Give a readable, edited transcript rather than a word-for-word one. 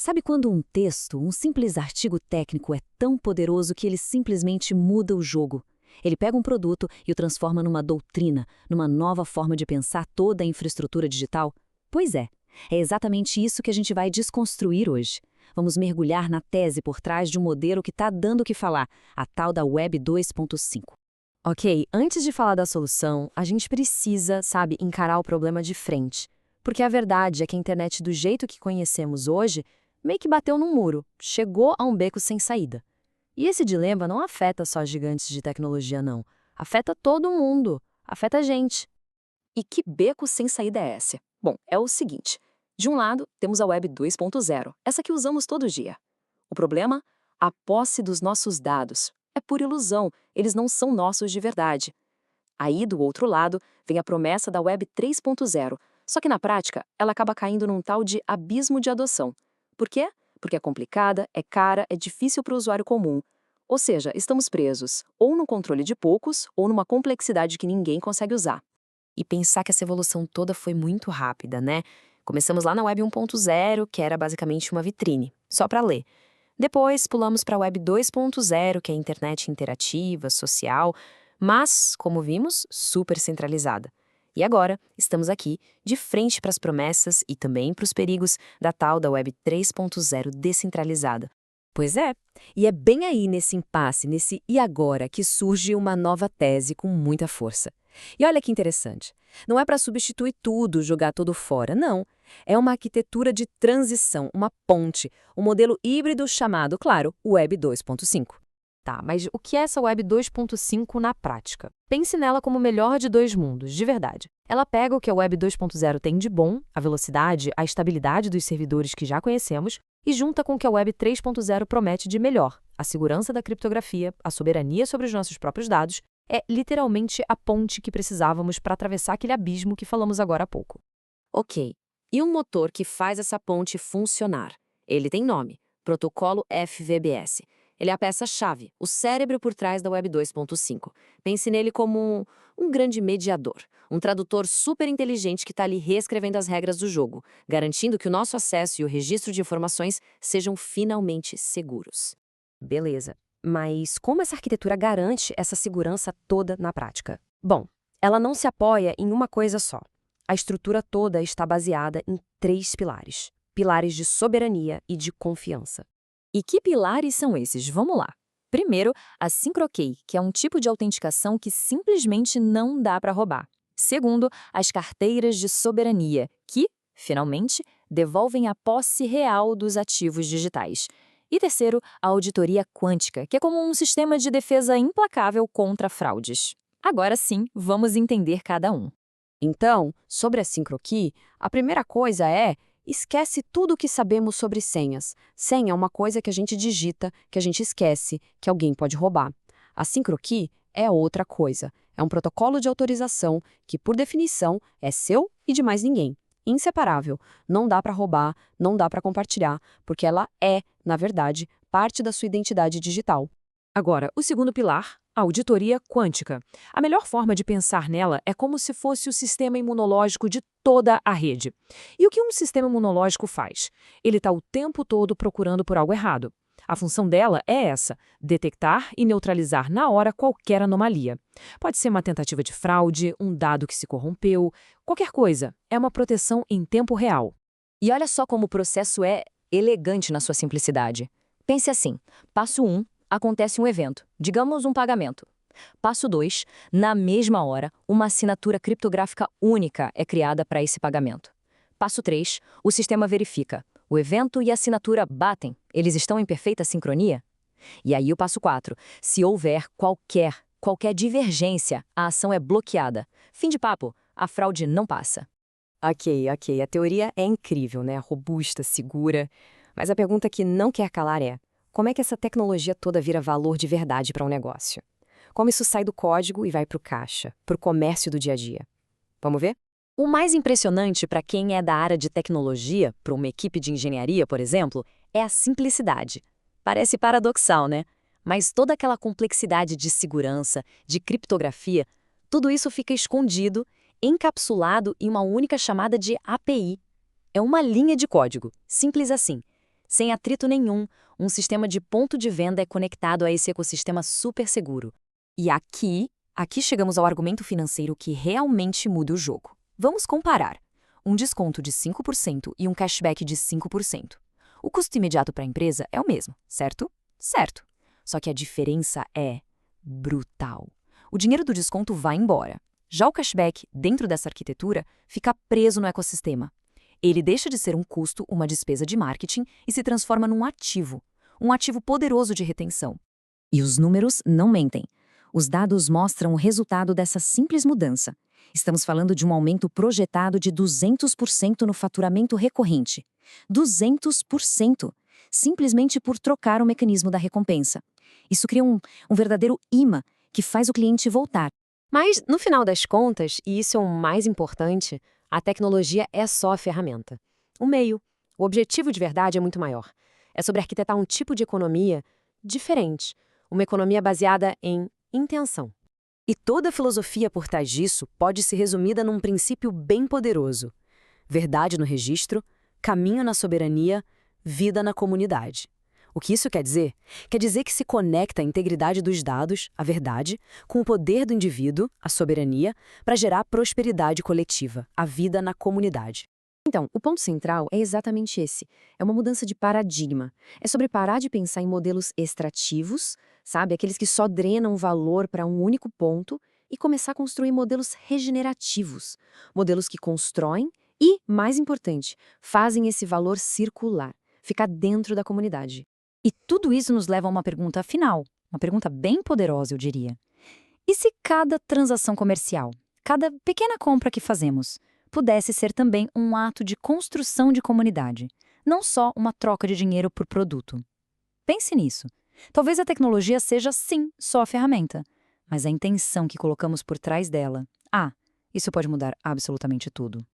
Sabe quando um texto, um simples artigo técnico é tão poderoso que ele simplesmente muda o jogo? Ele pega um produto e o transforma numa doutrina, numa nova forma de pensar toda a infraestrutura digital? Pois é exatamente isso que a gente vai desconstruir hoje. Vamos mergulhar na tese por trás de um modelo que está dando o que falar, a tal da Web 2.5. Ok, antes de falar da solução, a gente precisa, encarar o problema de frente. Porque a verdade é que a internet do jeito que conhecemos hoje meio que bateu num muro, chegou a um beco sem saída. E esse dilema não afeta só gigantes de tecnologia, não. Afeta todo mundo, afeta a gente. E que beco sem saída é esse? Bom, é o seguinte. De um lado, temos a Web 2.0, essa que usamos todo dia. O problema? A posse dos nossos dados. É pura ilusão, eles não são nossos de verdade. Aí, do outro lado, vem a promessa da Web 3.0, só que na prática, ela acaba caindo num tal de abismo de adoção. Por quê? Porque é complicada, é cara, é difícil para o usuário comum. Ou seja, estamos presos ou no controle de poucos ou numa complexidade que ninguém consegue usar. E pensar que essa evolução toda foi muito rápida, né? Começamos lá na Web 1.0, que era basicamente uma vitrine, só para ler. Depois pulamos para a Web 2.0, que é a internet interativa, social, mas, como vimos, super centralizada. E agora, estamos aqui, de frente para as promessas e também para os perigos da tal da Web 3.0 descentralizada. Pois é, e é bem aí nesse impasse, nesse e agora, que surge uma nova tese com muita força. E olha que interessante, não é para substituir tudo, jogar tudo fora, não. É uma arquitetura de transição, uma ponte, um modelo híbrido chamado, claro, Web 2.5. Tá, mas o que é essa Web 2.5 na prática? Pense nela como o melhor de dois mundos, de verdade. Ela pega o que a Web 2.0 tem de bom, a velocidade, a estabilidade dos servidores que já conhecemos, e junta com o que a Web 3.0 promete de melhor, a segurança da criptografia, a soberania sobre os nossos próprios dados. É literalmente a ponte que precisávamos para atravessar aquele abismo que falamos agora há pouco. Ok, e um motor que faz essa ponte funcionar? Ele tem nome, Protocolo FVBS. Ele é a peça-chave, o cérebro por trás da Web 2.5. Pense nele como um grande mediador, um tradutor super inteligente que está ali reescrevendo as regras do jogo, garantindo que o nosso acesso e o registro de informações sejam finalmente seguros. Beleza, mas como essa arquitetura garante essa segurança toda na prática? Bom, ela não se apoia em uma coisa só. A estrutura toda está baseada em 3 pilares. Pilares de soberania e de confiança. E que pilares são esses? Vamos lá. Primeiro, a SyncroKey, que é um tipo de autenticação que simplesmente não dá para roubar. Segundo, as carteiras de soberania, que, finalmente, devolvem a posse real dos ativos digitais. E terceiro, a auditoria quântica, que é como um sistema de defesa implacável contra fraudes. Agora sim, vamos entender cada um. Então, sobre a SyncroKey, a primeira coisa é: esquece tudo o que sabemos sobre senhas. Senha é uma coisa que a gente digita, que a gente esquece, que alguém pode roubar. A SyncroKey é outra coisa. É um protocolo de autorização que, por definição, é seu e de mais ninguém. Inseparável. Não dá para roubar, não dá para compartilhar, porque ela é, na verdade, parte da sua identidade digital. Agora, o segundo pilar, a auditoria quântica. A melhor forma de pensar nela é como se fosse o sistema imunológico de toda a rede. E o que um sistema imunológico faz? Ele está o tempo todo procurando por algo errado. A função dela é essa: detectar e neutralizar na hora qualquer anomalia. Pode ser uma tentativa de fraude, um dado que se corrompeu, qualquer coisa. É uma proteção em tempo real. E olha só como o processo é elegante na sua simplicidade. Pense assim: passo 1, acontece um evento, digamos um pagamento. Passo 2, na mesma hora, uma assinatura criptográfica única é criada para esse pagamento. Passo 3, o sistema verifica. O evento e a assinatura batem, eles estão em perfeita sincronia? E aí o passo 4, se houver qualquer divergência, a ação é bloqueada. Fim de papo, a fraude não passa. Ok, a teoria é incrível, né? Robusta, segura. Mas a pergunta que não quer calar é: como é que essa tecnologia toda vira valor de verdade para um negócio? Como isso sai do código e vai para o caixa, para o comércio do dia a dia? Vamos ver? O mais impressionante para quem é da área de tecnologia, para uma equipe de engenharia, por exemplo, é a simplicidade. Parece paradoxal, né? Mas toda aquela complexidade de segurança, de criptografia, tudo isso fica escondido, encapsulado em uma única chamada de API. É uma linha de código, simples assim. Sem atrito nenhum, um sistema de ponto de venda é conectado a esse ecossistema super seguro. E aqui chegamos ao argumento financeiro que realmente muda o jogo. Vamos comparar. Um desconto de 5% e um cashback de 5%. O custo imediato para a empresa é o mesmo, certo? Certo. Só que a diferença é brutal. O dinheiro do desconto vai embora. Já o cashback, dentro dessa arquitetura, fica preso no ecossistema. Ele deixa de ser um custo, uma despesa de marketing, e se transforma num ativo. Um ativo poderoso de retenção. E os números não mentem. Os dados mostram o resultado dessa simples mudança. Estamos falando de um aumento projetado de 200% no faturamento recorrente. 200%! Simplesmente por trocar o mecanismo da recompensa. Isso cria um verdadeiro imã que faz o cliente voltar. Mas, no final das contas, e isso é o mais importante, a tecnologia é só a ferramenta. O meio. O objetivo de verdade é muito maior. É sobre arquitetar um tipo de economia diferente. Uma economia baseada em intenção. E toda a filosofia por trás disso pode ser resumida num princípio bem poderoso. Verdade no registro, caminho na soberania, vida na comunidade. O que isso quer dizer? Quer dizer que se conecta a integridade dos dados, a verdade, com o poder do indivíduo, a soberania, para gerar prosperidade coletiva, a vida na comunidade. Então, o ponto central é exatamente esse. É uma mudança de paradigma. É sobre parar de pensar em modelos extrativos, sabe? Aqueles que só drenam valor para um único ponto, e começar a construir modelos regenerativos. Modelos que constroem e, mais importante, fazem esse valor circular, ficar dentro da comunidade. E tudo isso nos leva a uma pergunta final, uma pergunta bem poderosa, eu diria. E se cada transação comercial, cada pequena compra que fazemos, pudesse ser também um ato de construção de comunidade, não só uma troca de dinheiro por produto? Pense nisso. Talvez a tecnologia seja, sim, só a ferramenta, mas a intenção que colocamos por trás dela, isso pode mudar absolutamente tudo.